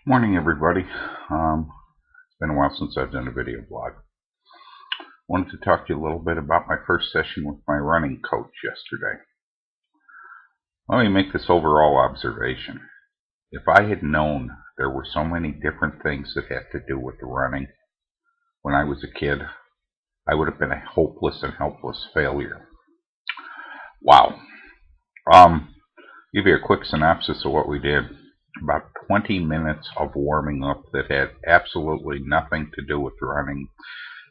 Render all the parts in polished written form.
Morning, everybody. It's been a while since I've done a video blog. Wanted to talk to you a little bit about my first session with my running coach yesterday. Let me make this overall observation. If I had known there were so many different things that had to do with running when I was a kid, I would have been a hopeless and helpless failure. Wow. Give you a quick synopsis of what we did. About 20 minutes of warming up that had absolutely nothing to do with running,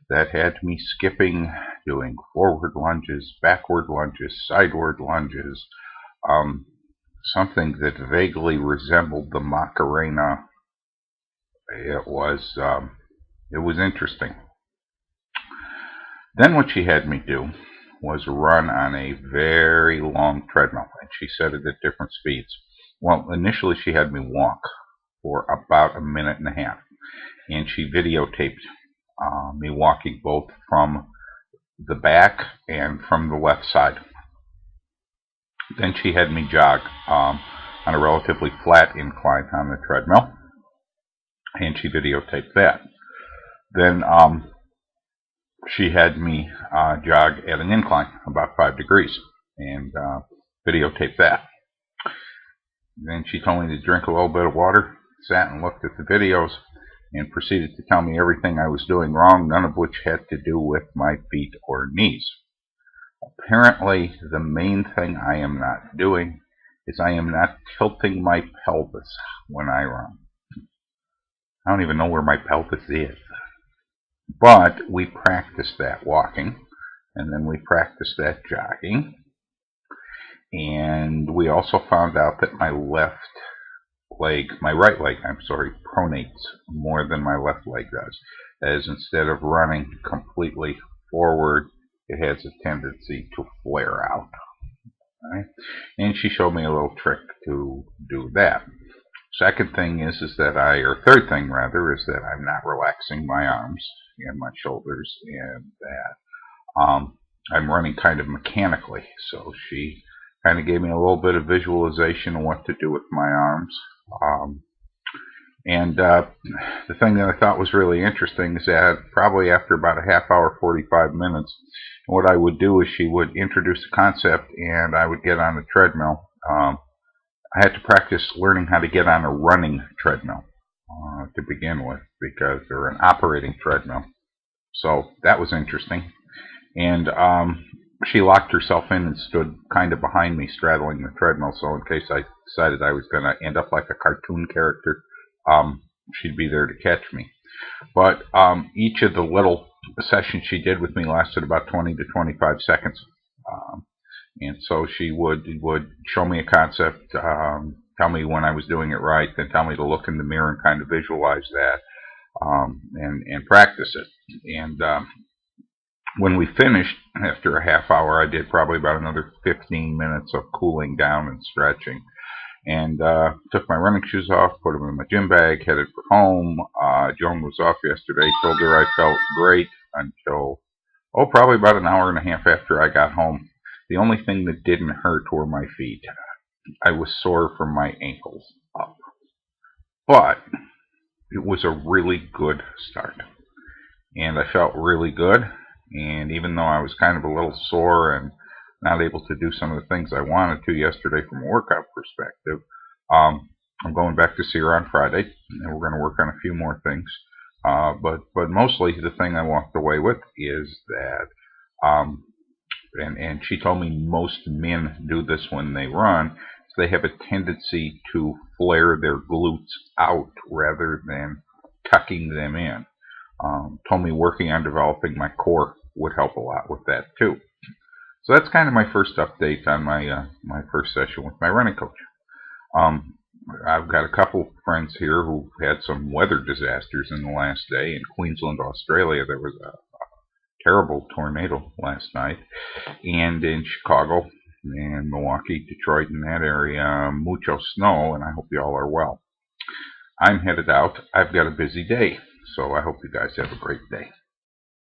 that had me skipping, doing forward lunges, backward lunges, sideward lunges, something that vaguely resembled the Macarena. It was interesting. Then what she had me do was run on a very long treadmill, and she set it at different speeds. Well, initially she had me walk for about a minute and a half, and she videotaped me walking both from the back and from the left side. Then she had me jog on a relatively flat incline on the treadmill, and she videotaped that. Then she had me jog at an incline about 5 degrees and videotaped that. Then she told me to drink a little bit of water, sat and looked at the videos, and proceeded to tell me everything I was doing wrong, none of which had to do with my feet or knees. Apparently, the main thing I am not doing is I am not tilting my pelvis when I run. I don't even know where my pelvis is. But we practiced that walking, and then we practiced that jogging. And we also found out that my right leg, pronates more than my left leg does. As instead of running completely forward, it has a tendency to flare out. Right? And she showed me a little trick to do that. Third thing is that I'm not relaxing my arms and my shoulders, and that I'm running kind of mechanically. So she kind of gave me a little bit of visualization of what to do with my arms. The thing that I thought was really interesting is that probably after about a half hour, 45 minutes, what I would do is she would introduce a concept and I would get on the treadmill. I had to practice learning how to get on a running treadmill to begin with, because they're an operating treadmill. So that was interesting. And she locked herself in and stood kind of behind me, straddling the treadmill, so in case I decided I was going to end up like a cartoon character, she'd be there to catch me. But each of the little sessions she did with me lasted about 20 to 25 seconds. And so she would show me a concept, tell me when I was doing it right, then tell me to look in the mirror and kind of visualize that, and practice it. And when we finished, after a half hour, I did probably about another 15 minutes of cooling down and stretching. And took my running shoes off, put them in my gym bag, headed for home. Joan was off yesterday, told her I felt great until, probably about an hour and a half after I got home. The only thing that didn't hurt were my feet. I was sore from my ankles up. But it was a really good start. And I felt really good. And even though I was kind of a little sore and not able to do some of the things I wanted to yesterday from a workout perspective, I'm going back to see her on Friday, and we're going to work on a few more things. But mostly the thing I walked away with is that, and she told me most men do this when they run, they have a tendency to flare their glutes out rather than tucking them in. Told me working on developing my core would help a lot with that too. So that's kind of my first update on my first session with my running coach. I've got a couple friends here who had some weather disasters in the last day. In Queensland, Australia, there was a terrible tornado last night, and in Chicago and Milwaukee, Detroit, in that area, mucho snow, and I hope you all are well. I'm headed out. I've got a busy day, so I hope you guys have a great day.